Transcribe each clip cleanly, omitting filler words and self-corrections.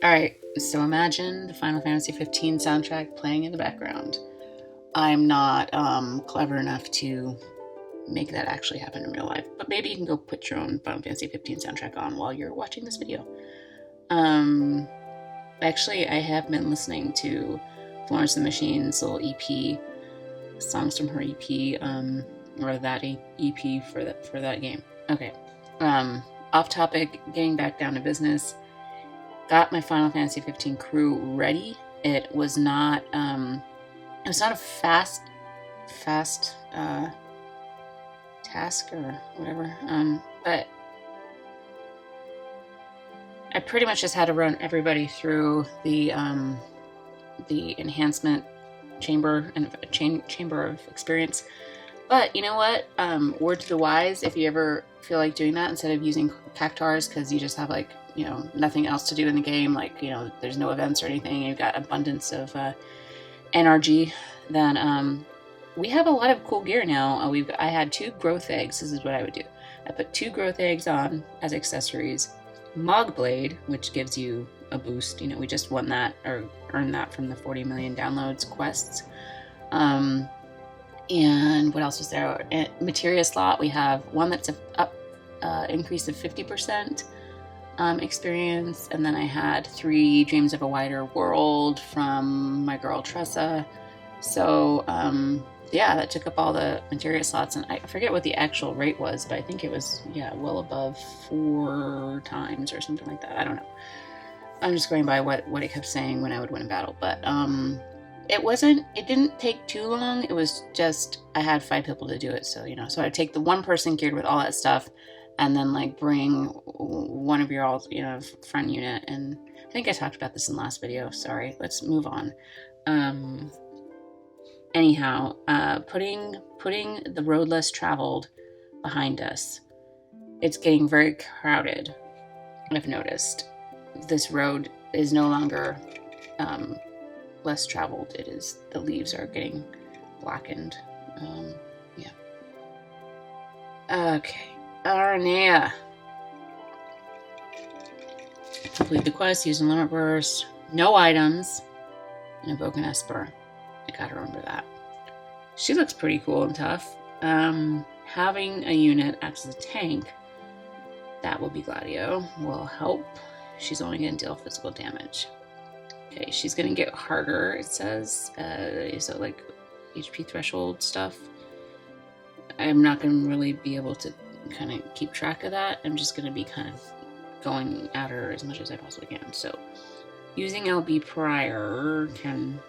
Alright, so imagine the Final Fantasy 15 soundtrack playing in the background. I'm not clever enough to make that actually happen in real life, but maybe you can go put your own Final Fantasy 15 soundtrack on while you're watching this video. Actually, I have been listening to Florence and the Machine's little EP, songs from her EP, or that EP for that game. Okay, off topic, getting back down to business. Got my Final Fantasy 15 crew ready. It was not a fast task or whatever, but I pretty much just had to run everybody through the enhancement chamber and chamber of experience. But you know what? Word to the wise, if you ever feel like doing that instead of using cactars because you just have like, nothing else to do in the game, like, there's no events or anything, you've got abundance of NRG, then we have a lot of cool gear now. I had 2 growth eggs. This is what I would do. I put 2 growth eggs on as accessories. Mog Blade, which gives you a boost. We just won that or earned that from the 40 million downloads quests. And what else was there? Materia slot. We have one that's increase of 50% experience, and then I had 3 Dreams of a Wider World from my girl Tressa. So yeah, that took up all the materia slots, and I forget what the actual rate was, but I think it was well above 4 times or something like that. I don't know. I'm just going by what it kept saying when I would win a battle, but it didn't take too long. It was just I had 5 people to do it, so so I'd take the one person geared with all that stuff and then like bring one of your all front unit. And I think I talked about this in the last video. Sorry, let's move on. Anyhow, putting the road less traveled behind us. It's getting very crowded. I've noticed this road is no longer less traveled. It is, the leaves are getting blackened. Yeah. Okay, Aranea. Complete the quest using limit burst. No items. And invoke an Esper. I gotta remember that. She looks pretty cool and tough. Having a unit act as a tank, that will be Gladio, will help. She's only gonna deal physical damage. Okay, she's gonna get harder, it says. So like HP threshold stuff. I'm not gonna really be able to kind of keep track of that. I'm just gonna be kind of going at her as much as I possibly can. So using LB prior can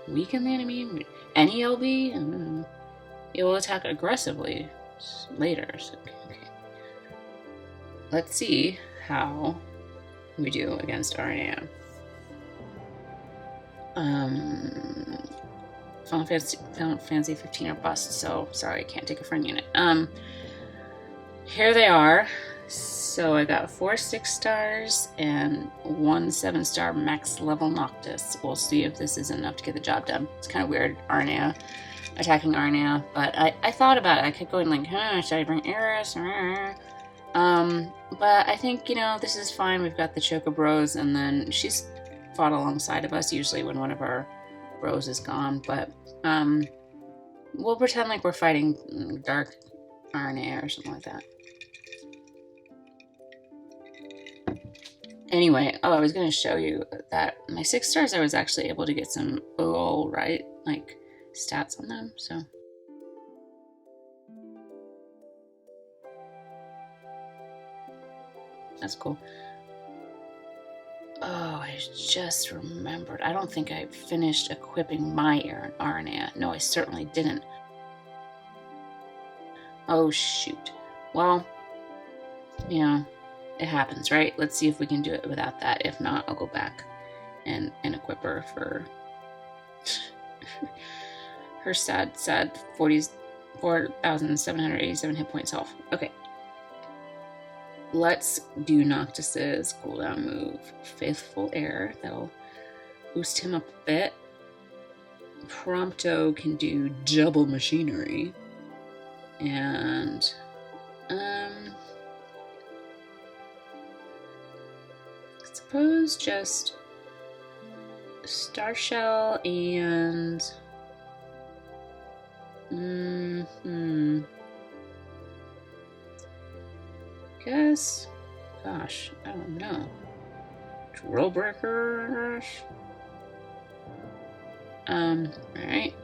weaken the enemy. Any LB? I don't know. It will attack aggressively later. So, okay. Let's see how we do against Aranea. Final Fantasy 15 are bust, so sorry, I can't take a friend unit. Here they are. So I got 4 6-stars and 1 7-star max level Noctis. We'll see if this is enough to get the job done. It's kind of weird, attacking Aranea, but I thought about it. I kept going like, should I bring Eris? But I think, this is fine. We've got the Choco Bros, and then she's fought alongside of us usually when one of our bros is gone, but we'll pretend like we're fighting Dark Aranea or something like that. Anyway, I was going to show you that my 6-stars, I was actually able to get some alright, like, stats on them, so. That's cool. Oh, I just remembered. I don't think I finished equipping my Aranea. No, I certainly didn't. Oh, shoot. Well, it happens, right? Let's see if we can do it without that. If not, I'll go back and equip her for her sad 4,787 hit points health. Okay. Let's do Noctis's cooldown move. Faithful Air. That'll boost him up a bit. Prompto can do double machinery. And I suppose just Star Shell and guess, gosh, I don't know. Drill breakers. Alright.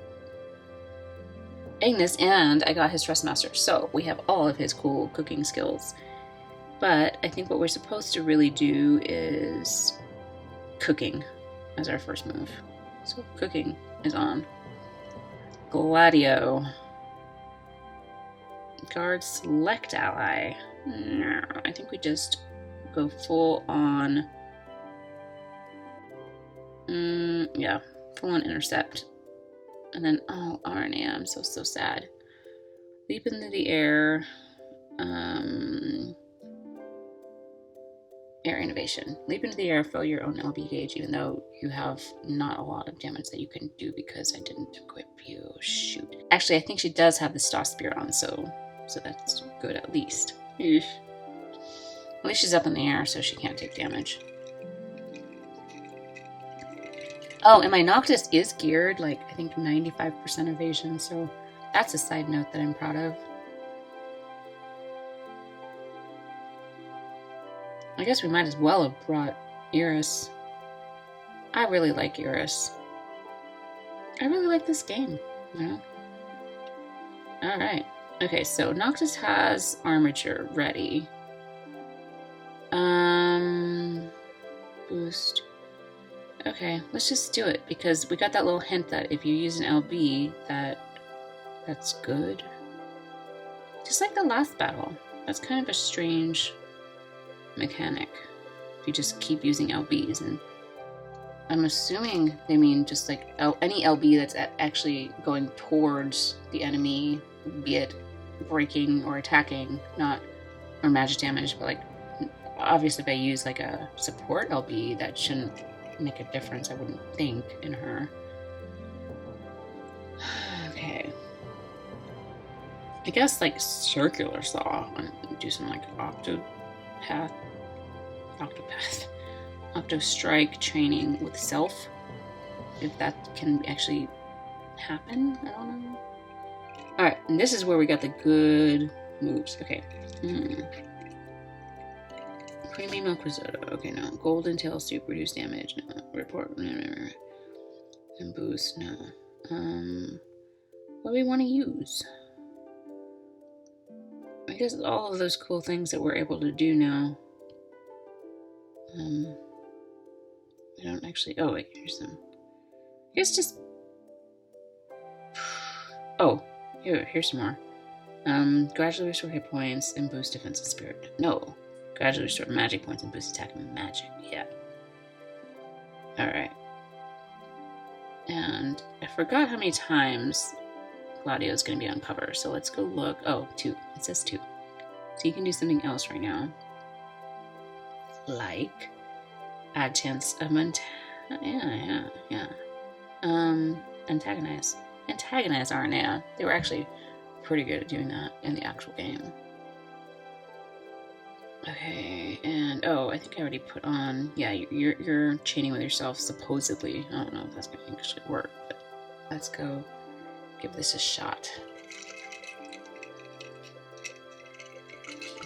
Agnes, and I got his Trust Master, so we have all of his cool cooking skills. But I think what we're supposed to really do is cooking as our first move. So cooking is on. Gladio. Guard select ally. No, I think we just go full on. Yeah, full on intercept. And then, oh, Aranea, I'm so sad. Leap into the air. Air innovation. Leap into the air, fill your own LB gauge, even though you have not a lot of damage that you can do because I didn't equip you. Shoot. Actually, I think she does have the Stoss Spear on, so that's good at least. Eesh. At least she's up in the air, so she can't take damage. Oh, and my Noctis is geared, like, I think 95% evasion, so that's a side note that I'm proud of. I guess we might as well have brought Iris. I really like Iris. I really like this game, you know? Alright. Okay, so Noctis has armature ready. Boost. Okay, let's just do it, because we got that little hint that if you use an LB, that's good. Just like the last battle. That's kind of a strange mechanic. If you just keep using LBs, and I'm assuming they mean just like any LB that's actually going towards the enemy, be it breaking or attacking, or magic damage, but like obviously if I use like a support LB, that shouldn't make a difference, I wouldn't think, in her. Okay. I guess like circular saw and do some like octo strike training with self, if that can actually happen. I don't know. Alright, and this is where we got the good moves. Okay. Creamy milk risotto. Okay, no. Golden tail soup, reduce damage. No. Report. No. And boost. No. What do we want to use? I guess all of those cool things that we're able to do now. I don't actually. Oh wait, here's some. I guess just. Oh, here's some more. Gradually restore hit points and boost defensive spirit. No. Gradually restore magic points and boost attack and magic. Yeah. Alright. And I forgot how many times Gladio is going to be on cover, so let's go look. Oh, 2. It says 2. So you can do something else right now. Like add chance of antagonize Aranea. They were actually pretty good at doing that in the actual game. Okay, and oh, I think I already put on. Yeah, you're chaining with yourself supposedly. I don't know if that's going to actually work, but let's go give this a shot.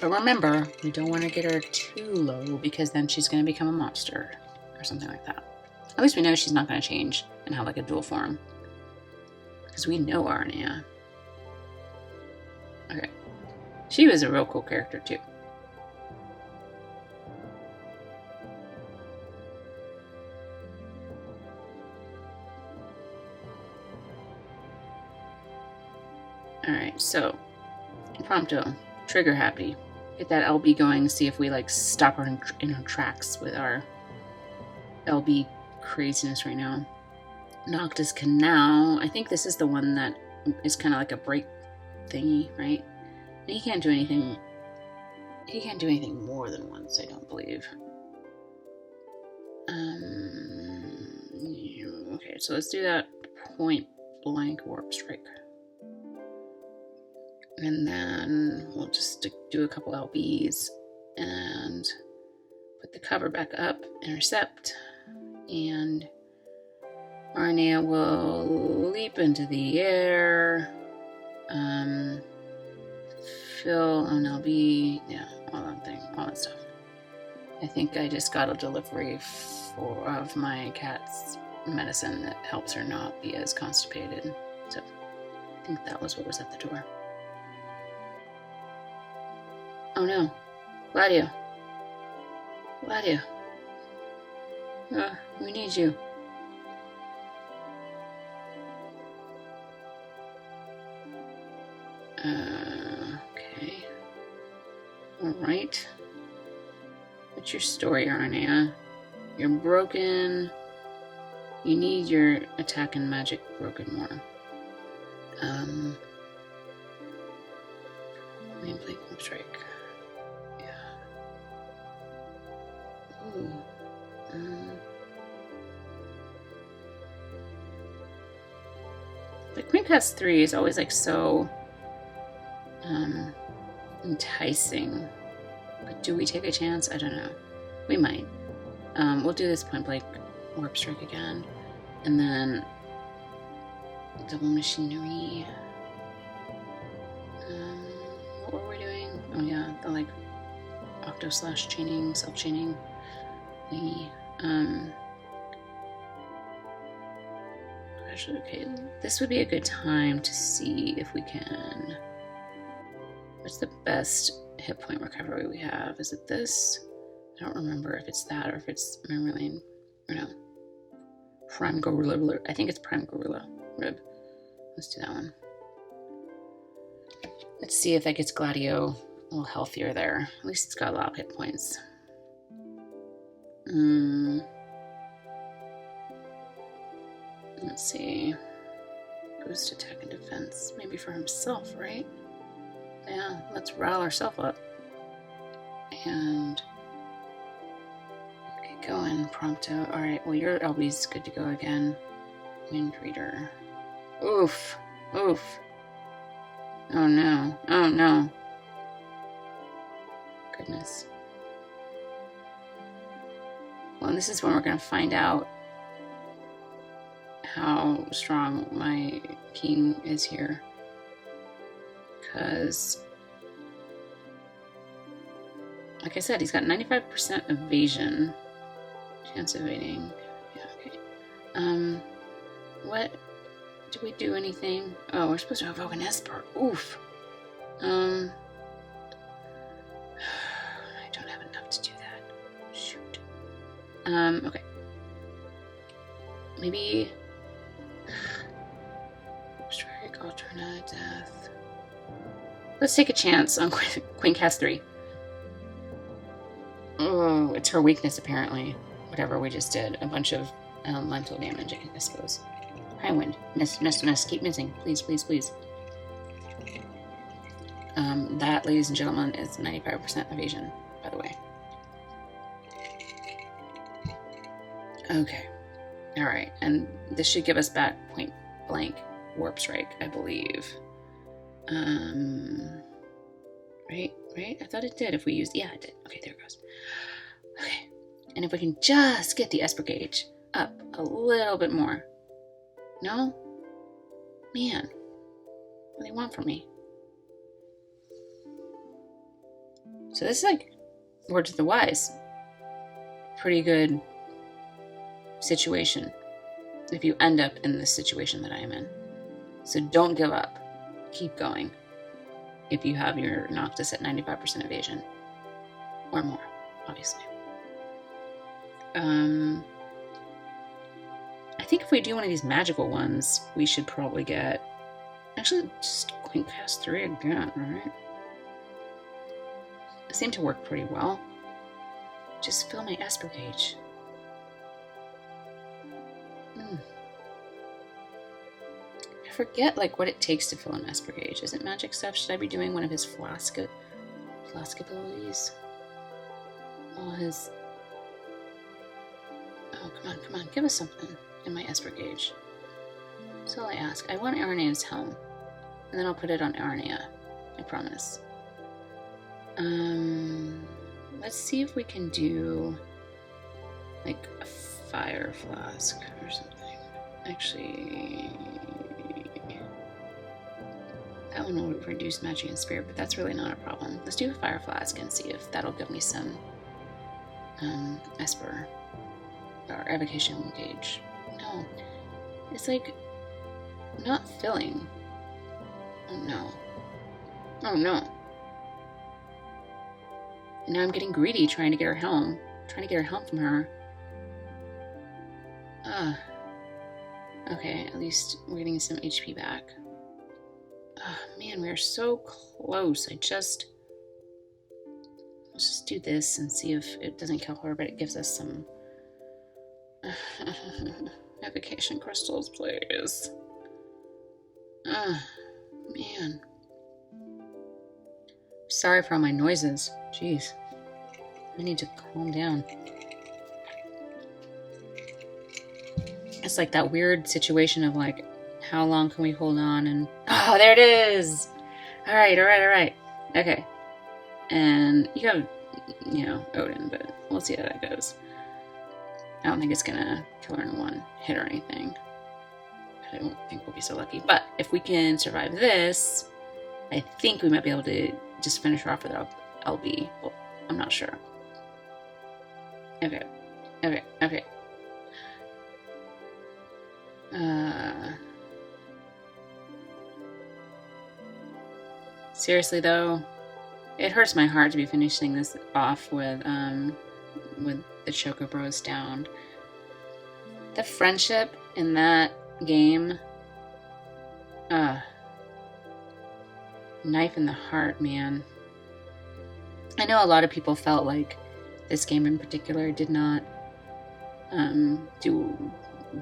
But remember, we don't want to get her too low, because then she's going to become a monster or something like that. At least we know she's not going to change and have like a dual form, because we know Aranea. Okay, she was a real cool character too. Alright, so Prompto, trigger happy. Get that LB going, see if we like stop her in her tracks with our LB craziness right now. Noctis can now. I think this is the one that is kind of like a break thingy, right? And he can't do anything. He can't do anything more than once, I don't believe. Okay, so let's do that point blank warp strike. And then we'll just do a couple LBs and put the cover back up, intercept, and Aranea will leap into the air. Fill MLB. Yeah, all that stuff. I think I just got a delivery of my cat's medicine that helps her not be as constipated. So I think that was what was at the door. Oh no. Gladio. Gladio. We need you. Okay. Alright. What's your story, Aranea? You're broken. You need your attack and magic broken more. Main blink strike. Yeah. Ooh. The Queen Pass 3 is always like so enticing. But do we take a chance? I don't know. We might. We'll do this point blank warp strike again. And then double machinery. What were we doing? Oh yeah, the like octo slash chaining, self chaining thingy. Actually, okay, this would be a good time to see if we can. What's the best hit point recovery we have? Is it this? I don't remember if it's that or if it's Marilyn. Or no. Prime Gorilla. I think it's Prime Gorilla Rib. Let's do that one. Let's see if that gets Gladio a little healthier there. At least it's got a lot of hit points. Let's see. Boost attack and defense. Maybe for himself, right? Yeah, let's rile ourselves up. And get going, Prompto. Alright, well, your LB's good to go again. Wind Reader. Oof. Oof. Oh no. Oh no. Goodness. Well, and this is when we're going to find out how strong my king is here. Because, like I said, he's got 95% evasion. Chance of evading. Yeah, okay. What? Did we do anything? Oh, we're supposed to evoke an Esper. Oof. I don't have enough to do that. Shoot. Okay. Maybe strike, alternate, death. Let's take a chance on Queen Cast 3. Oh, it's her weakness apparently. Whatever we just did. A bunch of elemental damage, I suppose. High wind. Miss. Keep missing. Please. That, ladies and gentlemen, is 95% evasion, by the way. Okay. Alright, and this should give us back point blank warp strike, I believe. Right? I thought it did if we used... Yeah, it did. Okay, there it goes. Okay. And if we can just get the Esper gauge up a little bit more. No? Man. What do they want from me? So this is like Words of the Wise. Pretty good situation if you end up in this situation that I am in. So don't give up. Keep going. If you have your Noctis at 95% evasion. Or more, obviously. I think if we do one of these magical ones, we should probably get... Actually, just Queen Cast 3 again, right? It seemed to work pretty well. Just fill my Esper gauge. I forget like what it takes to fill an Esper gauge. Is it magic stuff? Should I be doing one of his flask abilities? All his... Oh, come on, give us something in my Esper gauge. That's all I ask. I want Aranea's helm. And then I'll put it on Aranea. I promise. Let's see if we can do like a fire flask or something. Actually, that one will reduce matching in spirit, but that's really not a problem. Let's do a fire flask and see if that'll give me some Esper or evocation gauge. No, it's like not filling. Oh no. Oh no. And now I'm getting greedy trying to get her helm. Trying to get her helm from her. Okay, at least we're getting some HP back. Man, we are so close. Let's just do this and see if it doesn't kill her, but it gives us some evocation crystals, please. Man. Sorry for all my noises. Jeez. I need to calm down. It's like that weird situation of like, how long can we hold on? And oh, there it is. All right. Okay. And you have, Odin, but we'll see how that goes. I don't think it's gonna kill her in one hit or anything. I don't think we'll be so lucky. But if we can survive this, I think we might be able to just finish her off with LB. Well, I'm not sure. Okay. Seriously though, it hurts my heart to be finishing this off with the Chocobros down. The friendship in that game, knife in the heart, man. I know a lot of people felt like this game in particular did not do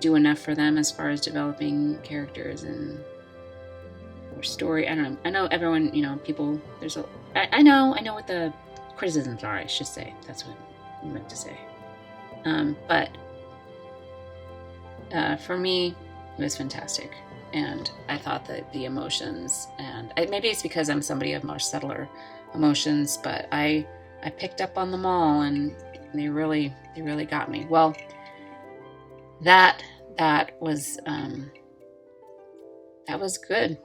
enough for them as far as developing characters and or story. I don't know. I know everyone, people. I know what the criticisms are. I should say that's what I meant to say. But for me, it was fantastic, and I thought that the emotions and maybe it's because I'm somebody of more subtler emotions, but I picked up on them all, and they really got me. Well, that was good,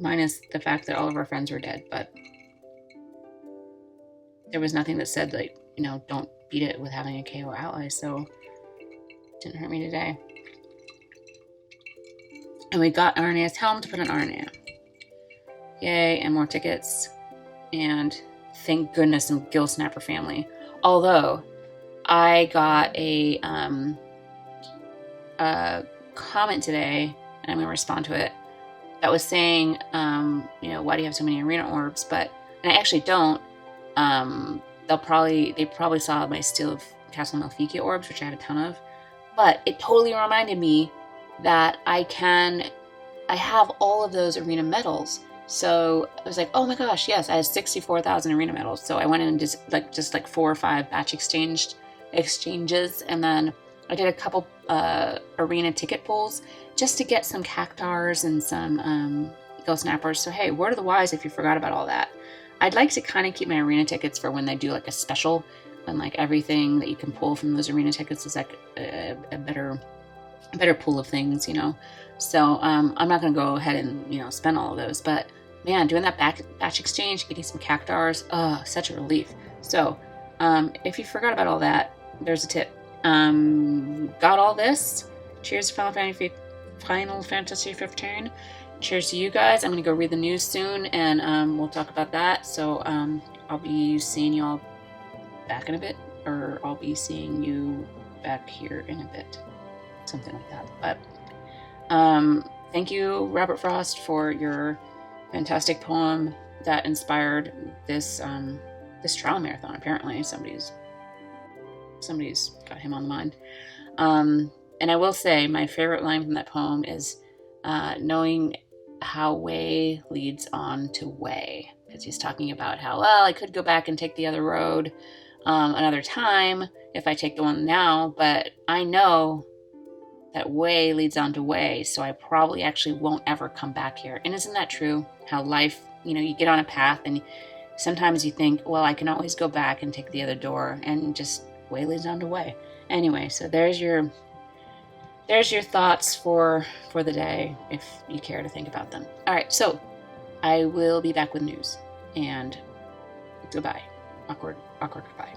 minus the fact that all of our friends were dead, but there was nothing that said like, don't beat it with having a KO ally, so it didn't hurt me today. And we got Aranea's helm to put on Aranea. Yay, and more tickets. And thank goodness some Gill Snapper family. Although I got a comment today, and I'm gonna respond to it, that was saying, why do you have so many arena orbs? And I actually don't. They probably saw my Steel of Castle Malfikia orbs, which I have a ton of. But it totally reminded me that I have all of those arena medals. So I was like, oh my gosh, yes, I had 64,000 arena medals. So I went in and just 4 or 5 batch exchanges, and then I did a couple arena ticket pulls just to get some cactars and some Gill Snappers. So hey, word of the wise if you forgot about all that. I'd like to kind of keep my arena tickets for when they do like a special, and like everything that you can pull from those arena tickets is like a better pool of things, So I'm not going to go ahead and spend all of those, but man, doing that batch exchange, getting some cactars, such a relief. So if you forgot about all that, there's a tip. Got all this. Cheers to Final Fantasy 15. Cheers to you guys. I'm going to go read the news soon, and we'll talk about that. So I'll be seeing y'all back in a bit, or I'll be seeing you back here in a bit. Something like that. But thank you, Robert Frost, for your fantastic poem that inspired this trial marathon. Apparently somebody's got him on the mind. And I will say my favorite line from that poem is knowing how way leads on to way, because he's talking about how, well, I could go back and take the other road another time if I take the one now, but I know that way leads on to way, so I probably actually won't ever come back here. And isn't that true? How life, you get on a path and sometimes you think, well, I can always go back and take the other door, and just way leads on to way. Anyway, so there's your there's your thoughts for the day, if you care to think about them. All right, so I will be back with news, and goodbye. Awkward goodbye.